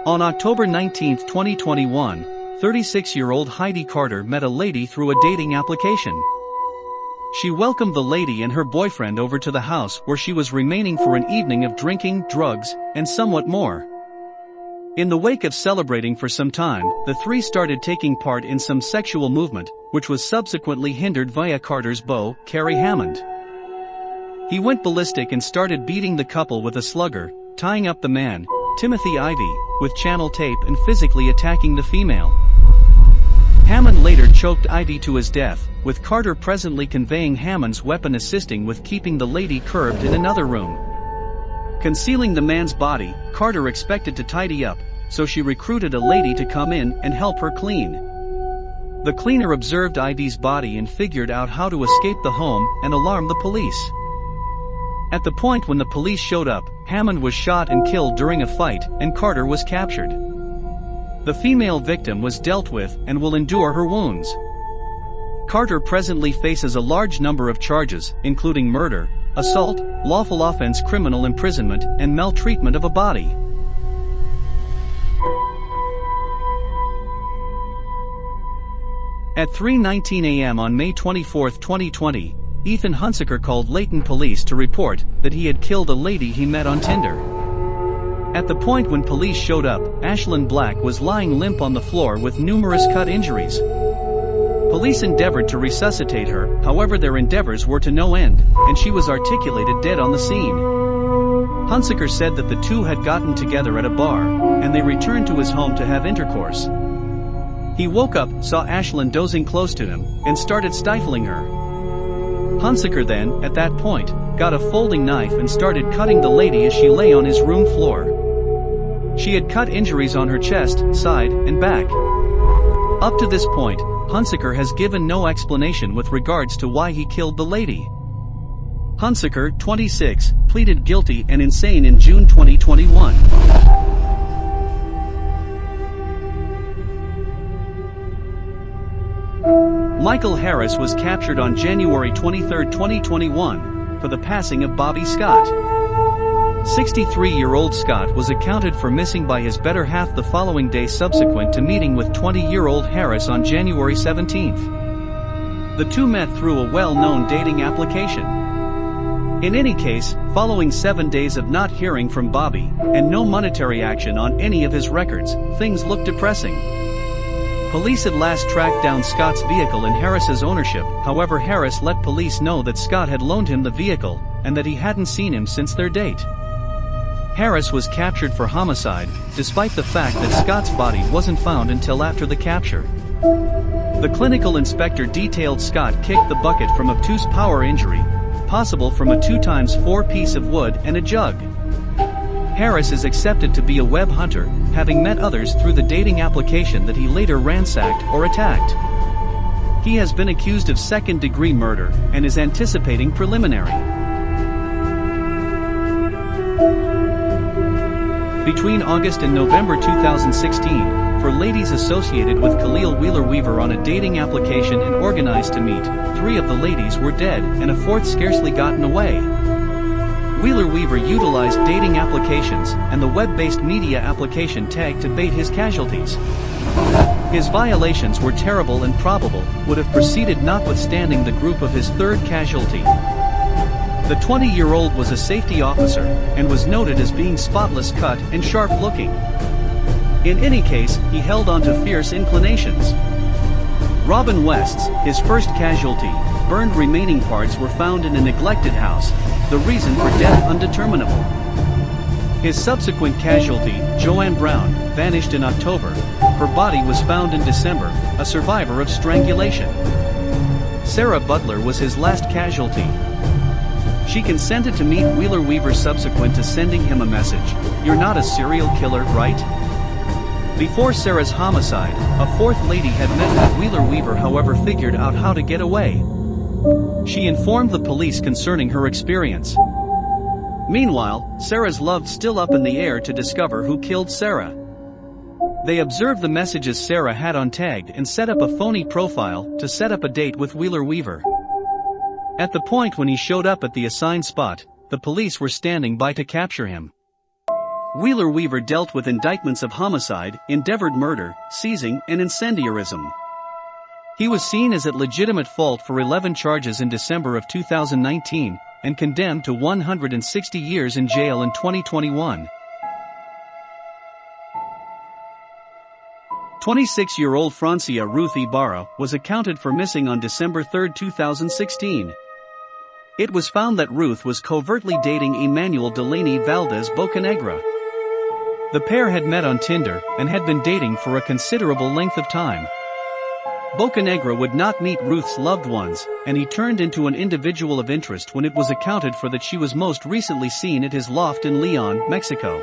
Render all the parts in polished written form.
On October 19, 2021, 36-year-old Heidi Carter met a lady through a dating application. She welcomed the lady and her boyfriend over to the house where she was remaining for an evening of drinking, drugs, and somewhat more. In the wake of celebrating for some time, the three started taking part in some sexual movement, which was subsequently hindered via Carter's beau, Kerry Hammond. He went ballistic and started beating the couple with a slugger, tying up the man, Timothy Ivy, with channel tape and physically attacking the female. Hammond later choked Ivy to his death, with Carter presently conveying Hammond's weapon assisting with keeping the lady curbed in another room. Concealing the man's body, Carter expected to tidy up, so she recruited a lady to come in and help her clean. The cleaner observed Ivy's body and figured out how to escape the home and alarm the police. At the point when the police showed up, Hammond was shot and killed during a fight, and Carter was captured. The female victim was dealt with and will endure her wounds. Carter presently faces a large number of charges, including murder, assault, lawful offense, criminal imprisonment, and maltreatment of a body. At 3:19 a.m. on May 24, 2020, Ethan Hunsaker called Layton police to report that he had killed a lady he met on Tinder. At the point when police showed up, Ashlyn Black was lying limp on the floor with numerous cut injuries. Police endeavored to resuscitate her, however their endeavors were to no end, and she was articulated dead on the scene. Hunsaker said that the two had gotten together at a bar, and they returned to his home to have intercourse. He woke up, saw Ashlyn dozing close to him, and started stifling her. Hunsaker then, at that point, got a folding knife and started cutting the lady as she lay on his room floor. She had cut injuries on her chest, side, and back. Up to this point, Hunsaker has given no explanation with regards to why he killed the lady. Hunsaker, 26, pleaded guilty and insane in June 2021. Michael Harris was captured on January 23, 2021, for the passing of Bobby Scott. 63-year-old Scott was accounted for missing by his better half the following day subsequent to meeting with 20-year-old Harris on January 17. The two met through a well-known dating application. In any case, following 7 days of not hearing from Bobby, and no monetary action on any of his records, things looked depressing. Police at last tracked down Scott's vehicle in Harris's ownership, however Harris let police know that Scott had loaned him the vehicle, and that he hadn't seen him since their date. Harris was captured for homicide, despite the fact that Scott's body wasn't found until after the capture. The clinical inspector detailed Scott kicked the bucket from obtuse power injury, possible from a 2x4 piece of wood and a jug. Harris is accepted to be a web hunter, having met others through the dating application that he later ransacked or attacked. He has been accused of second-degree murder, and is anticipating preliminary. Between August and November 2016, for ladies associated with Khalil Wheeler Weaver on a dating application and organized to meet, 3 of the ladies were dead and a 4th scarcely gotten away. Wheeler Weaver utilized dating applications and the web-based media application tag to bait his casualties. His violations were terrible and probable, would have proceeded notwithstanding the group of his 3rd casualty. The 20-year-old was a safety officer, and was noted as being spotless cut and sharp-looking. In any case, he held on to fierce inclinations. Robin West's, his first casualty, burned remaining parts were found in a neglected house, the reason for death undeterminable. His subsequent casualty, Joanne Brown, vanished in October. Her body was found in December, a survivor of strangulation. Sarah Butler was his last casualty. She consented to meet Wheeler Weaver subsequent to sending him a message, "You're not a serial killer, right?" Before Sarah's homicide, a 4th lady had met with Wheeler Weaver, however figured out how to get away. She informed the police concerning her experience. Meanwhile, Sarah's love still up in the air to discover who killed Sarah. They observed the messages Sarah had untagged and set up a phony profile to set up a date with Wheeler Weaver. At the point when he showed up at the assigned spot, the police were standing by to capture him. Wheeler Weaver dealt with indictments of homicide, endeavored murder, seizing, and incendiarism. He was seen as at legitimate fault for 11 charges in December of 2019, and condemned to 160 years in jail in 2021. 26-year-old Francia Ruth Ibarra was accounted for missing on December 3, 2016. It was found that Ruth was covertly dating Emmanuel Delaney Valdez Bocanegra. The pair had met on Tinder and had been dating for a considerable length of time. Bocanegra would not meet Ruth's loved ones, and he turned into an individual of interest when it was accounted for that she was most recently seen at his loft in Leon, Mexico.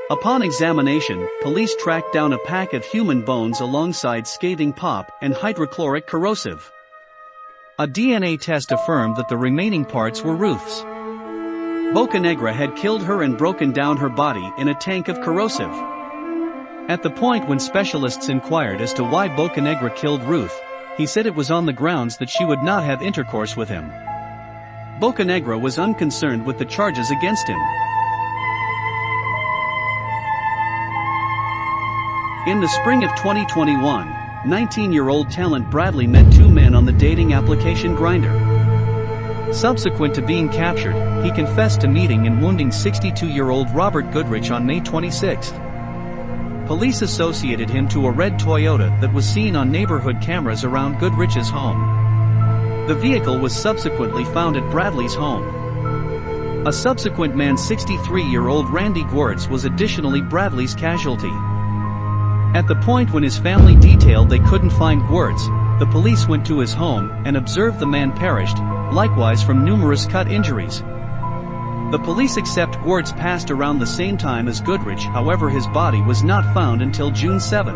Upon examination, police tracked down a pack of human bones alongside scathing pop and hydrochloric corrosive. A DNA test affirmed that the remaining parts were Ruth's. Bocanegra had killed her and broken down her body in a tank of corrosive. At the point when specialists inquired as to why Bocanegra killed Ruth, he said it was on the grounds that she would not have intercourse with him. Bocanegra was unconcerned with the charges against him. In the spring of 2021, 19-year-old talent Bradley met two men on the dating application Grindr. Subsequent to being captured, he confessed to meeting and wounding 62-year-old Robert Goodrich on May 26. Police associated him to a red Toyota that was seen on neighborhood cameras around Goodrich's home. The vehicle was subsequently found at Bradley's home. A subsequent man, 63-year-old Randy Gwertz, was additionally Bradley's casualty. At the point when his family detailed they couldn't find Gwertz, the police went to his home and observed the man perished, likewise from numerous cut injuries. The police accept Gwertz passed around the same time as Goodrich, however his body was not found until June 7.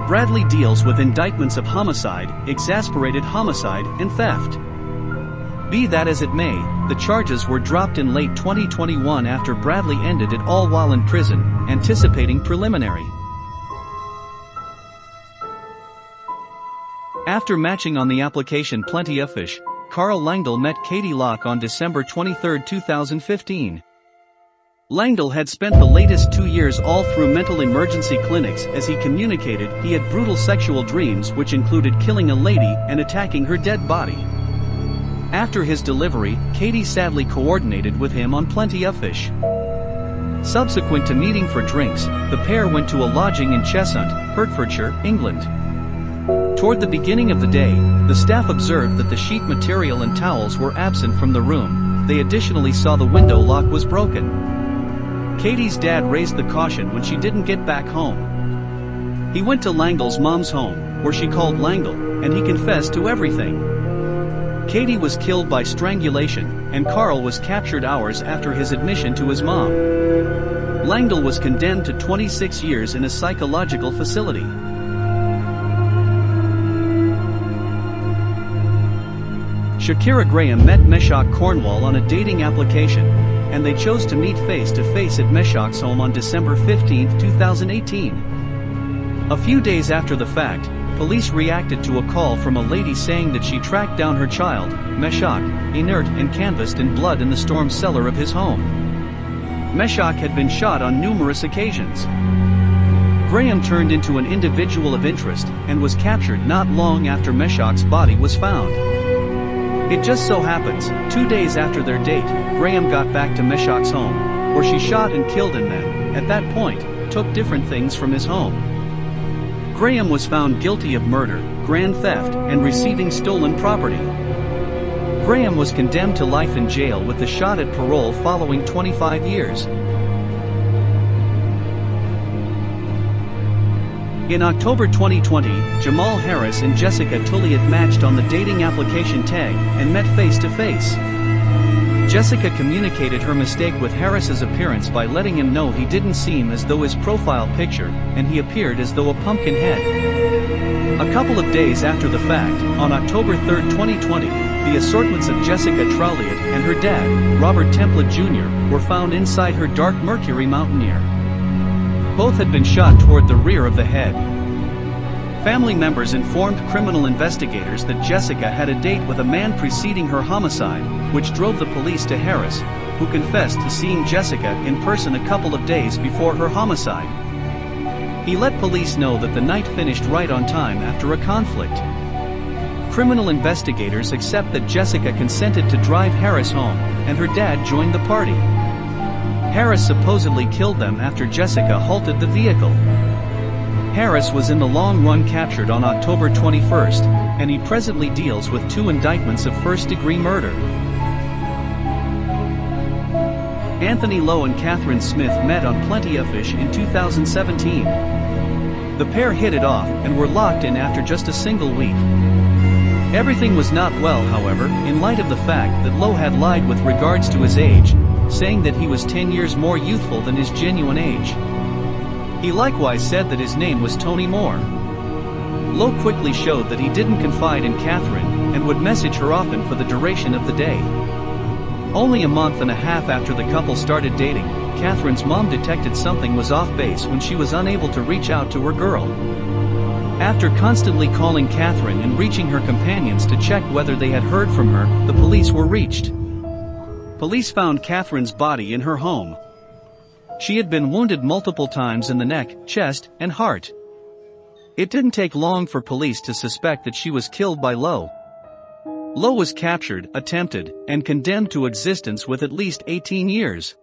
Bradley deals with indictments of homicide, exasperated homicide, and theft. Be that as it may, the charges were dropped in late 2021 after Bradley ended it all while in prison, anticipating preliminary. After matching on the application Plenty of Fish, Carl Langdell met Katie Locke on December 23, 2015. Langdell had spent the latest 2 years all through mental emergency clinics as he communicated he had brutal sexual dreams which included killing a lady and attacking her dead body. After his delivery, Katie sadly coordinated with him on Plenty of Fish. Subsequent to meeting for drinks, the pair went to a lodging in Cheshunt, Hertfordshire, England. Toward the beginning of the day, the staff observed that the sheet material and towels were absent from the room. They additionally saw the window lock was broken. Katie's dad raised the caution when she didn't get back home. He went to Langdell's mom's home, where she called Langdell, and he confessed to everything. Katie was killed by strangulation, and Carl was captured hours after his admission to his mom. Langdell was condemned to 26 years in a psychological facility. Shakira Graham met Meshack Cornwall on a dating application, and they chose to meet face-to-face at Meshack's home on December 15, 2018. A few days after the fact, police reacted to a call from a lady saying that she tracked down her child, Meshack, inert and canvassed in blood in the storm cellar of his home. Meshack had been shot on numerous occasions. Graham turned into an individual of interest and was captured not long after Meshack's body was found. It just so happens, 2 days after their date, Graham got back to Meshack's home, where she shot and killed him then, at that point, took different things from his home. Graham was found guilty of murder, grand theft, and receiving stolen property. Graham was condemned to life in jail with the shot at parole following 25 years. In October 2020, Jamal Harris and Jessica Tulliet matched on the dating application Tag and met face-to-face. Jessica communicated her mistake with Harris's appearance by letting him know he didn't seem as though his profile picture, and he appeared as though a pumpkin head. A couple of days after the fact, on October 3, 2020, the assortments of Jessica Trauliet and her dad, Robert Templet Jr., were found inside her dark Mercury Mountaineer. Both had been shot toward the rear of the head. Family members informed criminal investigators that Jessica had a date with a man preceding her homicide, which drove the police to Harris, who confessed to seeing Jessica in person a couple of days before her homicide. He let police know that the night finished right on time after a conflict. Criminal investigators accept that Jessica consented to drive Harris home, and her dad joined the party. Harris supposedly killed them after Jessica halted the vehicle. Harris was in the long run captured on October 21, and he presently deals with 2 indictments of first-degree murder. Anthony Lowe and Catherine Smith met on Plenty of Fish in 2017. The pair hit it off and were locked in after just a single week. Everything was not well, however, in light of the fact that Lowe had lied with regards to his age, saying that he was 10 years more youthful than his genuine age. He likewise said that his name was Tony Moore. Lowe quickly showed that he didn't confide in Catherine, and would message her often for the duration of the day. Only a month and a half after the couple started dating, Catherine's mom detected something was off base when she was unable to reach out to her girl. After constantly calling Catherine and reaching her companions to check whether they had heard from her, the police were reached. Police found Catherine's body in her home. She had been wounded multiple times in the neck, chest, and heart. It didn't take long for police to suspect that she was killed by Lowe. Lowe was captured, attempted, and condemned to existence with at least 18 years.